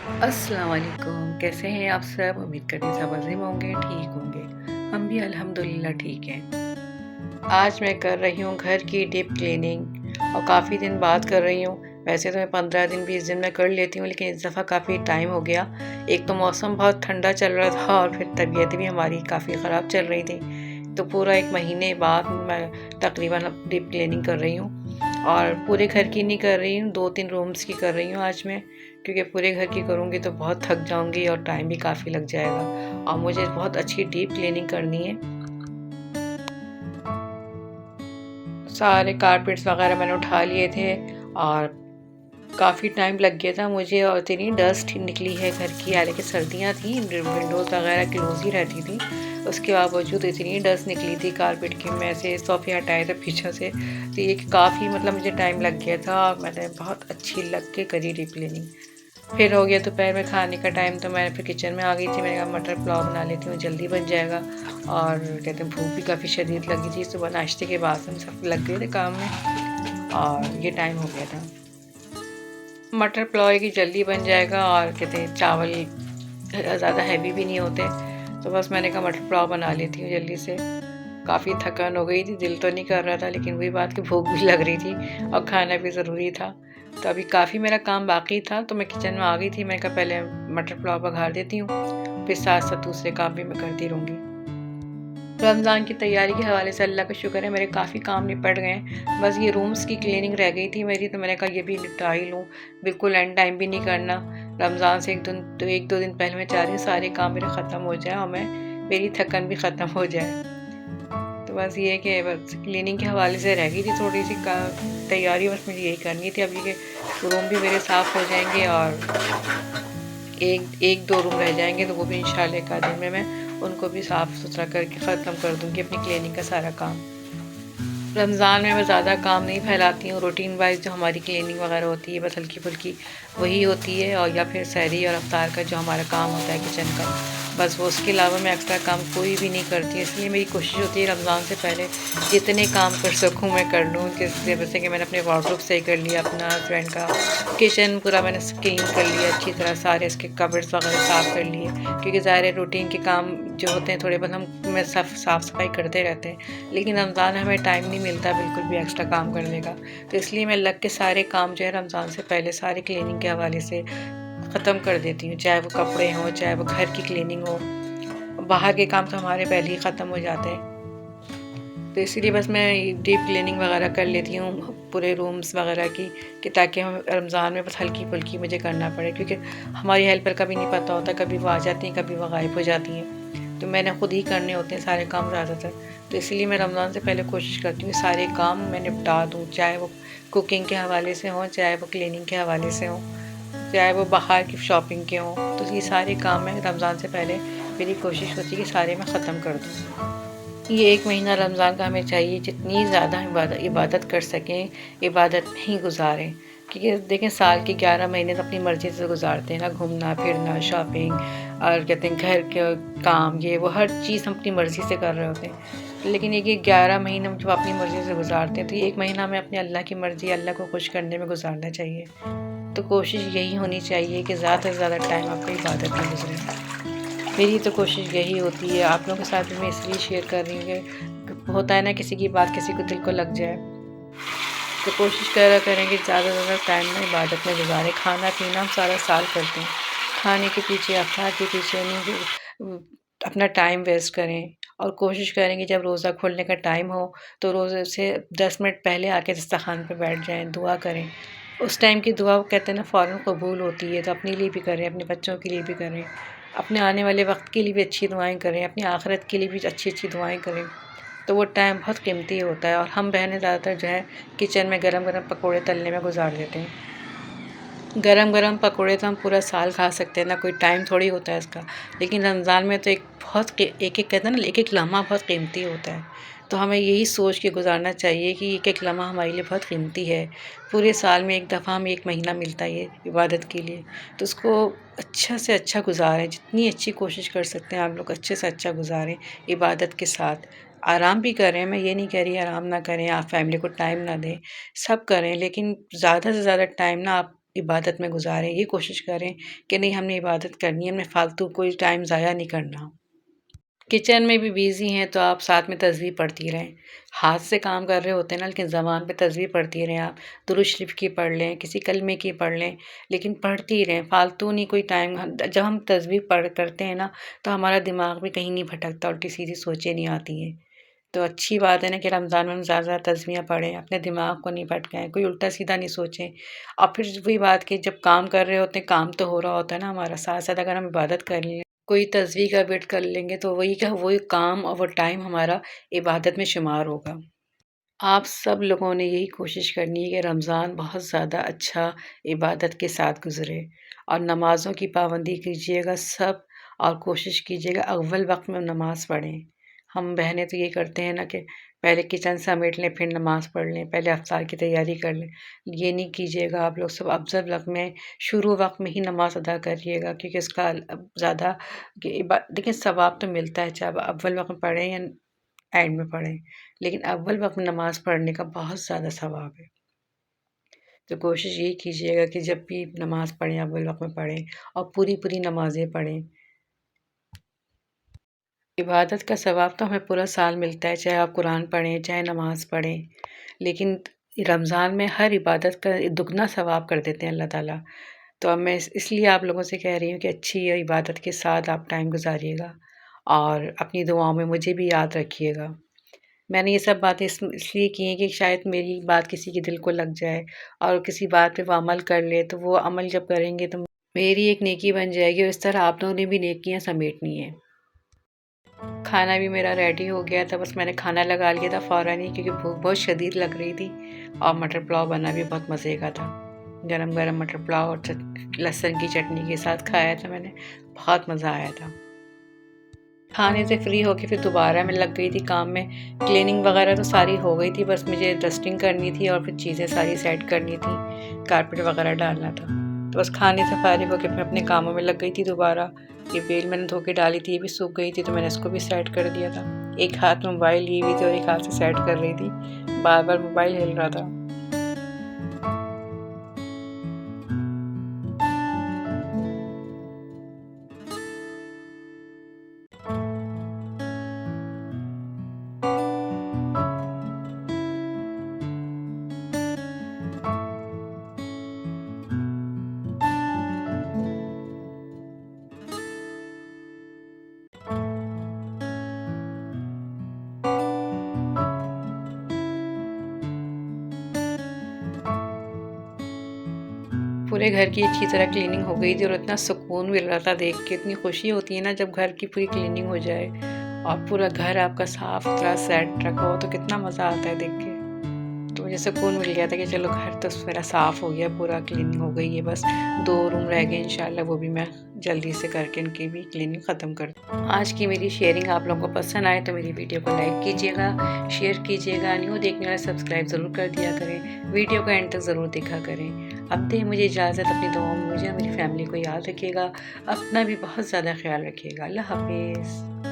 अस्सलाम वालेकुम, कैसे हैं आप सब? उम्मीद करते हैं सब अज़ीम होंगे, ठीक होंगे। हम भी अल्हम्दुलिल्लाह ठीक हैं। आज मैं कर रही हूँ घर की डीप क्लीनिंग और काफ़ी दिन बाद कर रही हूँ। वैसे तो मैं 15 दिन 20 दिन में कर लेती हूँ, लेकिन इस दफ़ा काफ़ी टाइम हो गया। एक तो मौसम बहुत ठंडा चल रहा था और फिर तबीयत भी हमारी काफ़ी ख़राब चल रही थी। तो पूरा 1 महीने बाद मैं तकरीबन अब डीप क्लीनिंग कर रही हूँ और पूरे घर की नहीं कर रही हूँ, 2-3 रूम्स की कर रही हूँ आज मैं, क्योंकि पूरे घर की करूँगी तो बहुत थक जाऊँगी और टाइम भी काफ़ी लग जाएगा और मुझे बहुत अच्छी डीप क्लीनिंग करनी है। सारे कारपेट्स वगैरह मैंने उठा लिए थे और काफ़ी टाइम लग गया था मुझे और इतनी डस्ट निकली है घर की, हालांकि सर्दियाँ थी, विंडोज़ वगैरह क्लोज ही रहती थी। उसके बावजूद इतनी डस्ट निकली थी कारपेट की, मैं से सोफ़े हटाए थे पीछे से, तो ये काफ़ी मतलब मुझे टाइम लग गया था और मैंने बहुत अच्छी लग के करी डीप क्लीनिंग। फिर हो गया दोपहर में खाने का टाइम, तो मैं फिर किचन में आ गई थी। मैंने कहा मटर पुलाव बना लेती हूँ, जल्दी बन जाएगा और कहते हैं भूख भी काफ़ी शदीद लगी थी। सुबह नाश्ते के बाद हम सब लग गए थे काम में और ये टाइम हो गया था। मटर पुलाव की जल्दी बन जाएगा और कहते हैं चावल ज़्यादा हैवी भी नहीं होते, तो बस मैंने कहा मटर पुलाव बना लेती हूँ जल्दी से। काफ़ी थकान हो गई थी, दिल तो नहीं कर रहा था, लेकिन वही बात कि भूख भी लग रही थी और खाना भी ज़रूरी था। तो अभी काफ़ी मेरा काम बाकी था, तो मैं किचन में आ गई थी। मैंने कहा पहले मटर पुलाव बघार देती हूँ, फिर साथ-साथ दूसरे काम भी मैं करती रहूँगी। रमज़ान की तैयारी के हवाले से अल्लाह का शुक्र है मेरे काफ़ी काम निपट गए हैं। बस ये रूम्स की क्लीनिंग रह गई थी मेरी, तो मैंने कहा ये भी निपटा ही लूँ। बिल्कुल एंड टाइम भी नहीं करना। रमज़ान से 1-2 दिन पहले मैं चाह रही हूँ सारे काम मेरे ख़त्म हो जाएँ और मेरी थकन भी ख़त्म हो जाए। तो बस ये है कि बस क्लीनिंग के हवाले से रह गई थी थोड़ी-सी का तैयारी, बस मुझे यही करनी थी। अब ये रूम भी मेरे साफ़ हो जाएँगे और एक 1-2 रूम रह जाएँगे, तो वो भी इंशाल्लाह एक आध दिन में मैं उनको भी साफ़-सुथरा करके ख़त्म कर दूँगी अपनी क्लीनिंग का सारा काम। रमज़ान में मैं ज़्यादा काम नहीं फैलाती हूँ, रूटीन वाइज़ जो हमारी क्लीनिंग वगैरह होती है बस हल्की-फुल्की वही होती है, और या फिर सहरी और इफ्तार का जो हमारा काम होता है किचन का, बस वो उसके अलावा मैं एक्स्ट्रा काम कोई भी नहीं करती। इसलिए मेरी कोशिश होती है रमज़ान से पहले जितने काम कर सकूँ मैं कर लूँ। जैसे कि मैंने अपने वार्डरोब सही कर लिया, अपना हस्बैंड का किचन पूरा मैंने क्लीन कर लिया अच्छी तरह, सारे इसके कबर्ड्स वगैरह साफ़ कर लिए, क्योंकि ज़ाहिर है रूटीन के काम जो होते हैं थोड़े बहुत हम मैं साफ़-सफ़ाई करते रहते हैं, लेकिन रमज़ान में हमें टाइम नहीं मिलता बिल्कुल भी एक्स्ट्रा काम करने का। तो इसलिए मैं लग के सारे काम जो है रमज़ान से पहले सारे क्लीनिंग के हवाले से ख़त्म कर देती हूँ, चाहे वो कपड़े हों, चाहे वो घर की क्लीनिंग हो। बाहर के काम तो हमारे पहले ही ख़त्म हो जाते हैं। तो इसीलिए बस मैं डीप क्लीनिंग वगैरह कर लेती हूँ पूरे रूम्स वगैरह की, कि ताकि हम रमज़ान में बस हल्की-फुल्की मुझे करना पड़े, क्योंकि हमारी हेल्पर का भी नहीं पता होता, कभी वो आ जाती हैं, कभी वो गायब हो जाती हैं। तो मैंने खुद ही करने होते हैं सारे काम ज़्यादातर। तो इसीलिए मैं रमज़ान से पहले कोशिश करती हूँ सारे काम मैं निपटा दूँ, चाहे वो कुकिंग के हवाले से हों, चाहे वो क्लीनिंग के हवाले से हों, चाहे वो बाहर की शॉपिंग के हों। तो ये सारे काम मैं रमज़ान से पहले मेरी कोशिश होती है कि सारे मैं ख़त्म कर दूँ। ये 1 महीना रमज़ान का हमें चाहिए जितनी ज़्यादा इबादत कर सकें, इबादत में ही गुज़ारें। क्योंकि देखें साल के 11 महीने तो अपनी मर्ज़ी से गुज़ारते हैं ना, घूमना-फिरना, शॉपिंग और कहते हैं घर के काम, ये वो हर चीज़ हम अपनी मर्ज़ी से कर रहे होते हैं। लेकिन ये 11 महीने हम जब अपनी मर्ज़ी से गुज़ारते हैं, तो ये 1 महीना हमें अपने अल्लाह की मर्ज़ी, अल्लाह को खुश करने में गुज़ारना चाहिए। तो कोशिश यही होनी चाहिए कि ज़्यादा से ज़्यादा टाइम आपका इबादत में गुज़रे। मेरी तो कोशिश यही होती है, आप लोगों के साथ भी मैं इसलिए शेयर कर रही हूँ कि होता है ना किसी की बात किसी को दिल को लग जाए, तो कोशिश करा करें कि ज़्यादा से ज़्यादा टाइम ना इबादत में गुज़ारें। खाना-पीना हम सारा साल करते हैं, खाने के पीछे, अफ़्तार के पीछे नहीं अपना टाइम वेस्ट करें, और कोशिश करें कि जब रोज़ा खोलने का टाइम हो, तो रोज़े से 10 मिनट पहले आके दस्तरख़्वान पे बैठ जाएँ, दुआ करें। उस टाइम की दुआ वो कहते हैं ना फ़ौरन कबूल होती है, तो अपने लिए भी करें, अपने बच्चों के लिए भी करें, अपने आने वाले वक़्त के लिए भी अच्छी दुआएँ करें, अपनी आख़िरत के लिए भी अच्छी-अच्छी दुआएँ करें। तो वो टाइम बहुत कीमती होता है, और हम बहनें ज़्यादातर जो है किचन में गरम-गरम पकोड़े तलने में गुज़ार देते हैं। गरम-गरम पकोड़े तो हम पूरा साल खा सकते हैं ना, कोई टाइम थोड़ी होता है इसका। लेकिन रमज़ान में तो एक-एक कहते हैं ना, एक-एक लम्हा बहुत कीमती होता है। तो हमें यही सोच के गुज़ारना चाहिए कि एक-एक लम्हा हमारे लिए बहुत कीमती है। पूरे साल में एक दफ़ा हमें 1 महीना मिलता है ये इबादत के लिए, तो उसको अच्छा से अच्छा गुज़ारें। जितनी अच्छी कोशिश कर सकते हैं आप लोग अच्छे से अच्छा गुज़ारें इबादत के साथ। आराम भी करें, मैं ये नहीं कह रही आराम ना करें, आप फैमिली को टाइम ना दें, सब करें, लेकिन ज़्यादा से ज़्यादा टाइम ना आप عبادت میں گزاریں، یہ کوشش کریں کہ نہیں ہم نے عبادت کرنی ہے، ہم نے فالتو کوئی ٹائم ضائع نہیں کرنا۔ کچن میں بھی بیزی ہیں تو آپ ساتھ میں تسبیح پڑھتی رہیں، ہاتھ سے کام کر رہے ہوتے ہیں نا، لیکن زبان پہ تسبیح پڑھتی رہیں، آپ درود شریف کی پڑھ لیں، کسی کلمے کی پڑھ لیں، لیکن پڑھتی رہیں، فالتو نہیں کوئی ٹائم۔ جب ہم تسبیح پڑھ کرتے ہیں نا تو ہمارا دماغ بھی کہیں نہیں بھٹکتا، الٹی سیدھی سوچیں نہیں آتی ہیں۔ تو اچھی بات ہے نا کہ رمضان میں ہم زیادہ زیادہ تسبیحاں پڑھیں، اپنے دماغ کو نہیں بھٹکائیں، کوئی الٹا سیدھا نہیں سوچیں۔ اور پھر وہی بات کہ جب کام کر رہے ہوتے ہیں، کام تو ہو رہا ہوتا ہے نا ہمارا، ساتھ ساتھ اگر ہم عبادت کر لیں، کوئی تسبیح کا ورد کر لیں گے تو وہی کا وہی کام اور وہ ٹائم ہمارا عبادت میں شمار ہوگا۔ آپ سب لوگوں نے یہی کوشش کرنی ہے کہ رمضان بہت زیادہ اچھا عبادت کے ساتھ گزرے، اور نمازوں کی پابندی کیجیے گا سب، اور کوشش کیجیے گا اول وقت میں نماز پڑھیں۔ ہم بہنیں تو یہ کرتے ہیں نا کہ پہلے کچن سمیٹ لیں پھر نماز پڑھ لیں، پہلے افطار کی تیاری کر لیں، یہ نہیں کیجیے گا آپ لوگ سب۔ افضل وقت میں شروع وقت میں ہی نماز ادا کریے گا، کیونکہ اس کا زیادہ لیکن ثواب تو ملتا ہے، چاہے آپ اول وقت میں پڑھیں یا اینڈ میں پڑھیں، لیکن اول وقت میں نماز پڑھنے کا بہت زیادہ ثواب ہے۔ تو کوشش یہی کیجیے گا کہ جب بھی نماز پڑھیں اول وقت میں پڑھیں، اور پوری پوری نمازیں پڑھیں۔ عبادت کا ثواب تو ہمیں پورا سال ملتا ہے، چاہے آپ قرآن پڑھیں چاہے نماز پڑھیں، لیکن رمضان میں ہر عبادت کا دگنا ثواب کر دیتے ہیں اللہ تعالیٰ۔ تو اب میں اس لیے آپ لوگوں سے کہہ رہی ہوں کہ اچھی عبادت کے ساتھ آپ ٹائم گزاریے گا، اور اپنی دعاؤں میں مجھے بھی یاد رکھیے گا۔ میں نے یہ سب باتیں اس لیے کی ہیں کہ شاید میری بات کسی کے دل کو لگ جائے، اور کسی بات پہ وہ عمل کر لے، تو وہ عمل جب کریں گے تو میری ایک نیکی بن جائے گی، اور اس طرح آپ لوگوں نے بھی نیکیاں سمیٹنی ہیں۔ کھانا بھی میرا ریڈی ہو گیا تھا، بس میں نے کھانا لگا لیا تھا فوراً ہی، کیونکہ بھوک بہت شدید لگ رہی تھی، اور مٹر پلاؤ بنا بھی بہت مزے کا تھا۔ گرم گرم مٹر پلاؤ اور لہسن کی چٹنی کے ساتھ کھایا تھا میں نے، بہت مزہ آیا تھا۔ کھانے سے فری ہو کے پھر دوبارہ میں لگ گئی تھی کام میں۔ کلیننگ وغیرہ تو ساری ہو گئی تھی، بس مجھے ڈسٹنگ کرنی تھی اور پھر چیزیں ساری سیٹ کرنی تھی، کارپیٹ وغیرہ ڈالنا تھا۔ تو بس کھانے سے فارغ ہو کے پھر اپنے کاموں میں لگ گئی تھی دوبارہ۔ یہ بیل میں نے دھو کے ڈالی تھی، یہ بھی سوکھ گئی تھی، تو میں نے اس کو بھی سیٹ کر دیا تھا۔ ایک ہاتھ میں موبائل لی ہوئی تھی اور ایک ہاتھ سے سیٹ کر رہی تھی، بار بار موبائل ہل رہا تھا۔ پورے گھر کی اچھی طرح کلیننگ ہو گئی تھی، اور اتنا سکون مل رہا تھا دیکھ کے، اتنی خوشی ہوتی ہے نا جب گھر کی پوری کلیننگ ہو جائے اور پورا گھر آپ کا صاف ستھرا سیٹ رکھا ہو، تو کتنا مزہ آتا ہے دیکھ کے۔ تو مجھے سکون مل گیا تھا کہ چلو گھر تو میرا صاف ہو گیا، پورا کلیننگ ہو گئی ہے، بس 2 روم رہ گئے انشاءاللہ، وہ بھی میں جلدی سے کر کے ان کی بھی کلیننگ ختم کر دوں۔ آج کی میری شیئرنگ آپ لوگوں کو پسند آئے تو میری ویڈیو کو لائک کیجیے گا، شیئر کیجیے گا، نیو دیکھنے والے سبسکرائب ضرور کر دیا کریں، ویڈیو کو اینڈ تک ضرور دیکھا کریں۔ اب دیں مجھے اجازت، اپنی دعاؤں میں مجھے اور میری فیملی کو یاد رکھیے گا، اپنا بھی بہت زیادہ خیال رکھیے گا۔ اللہ حافظ۔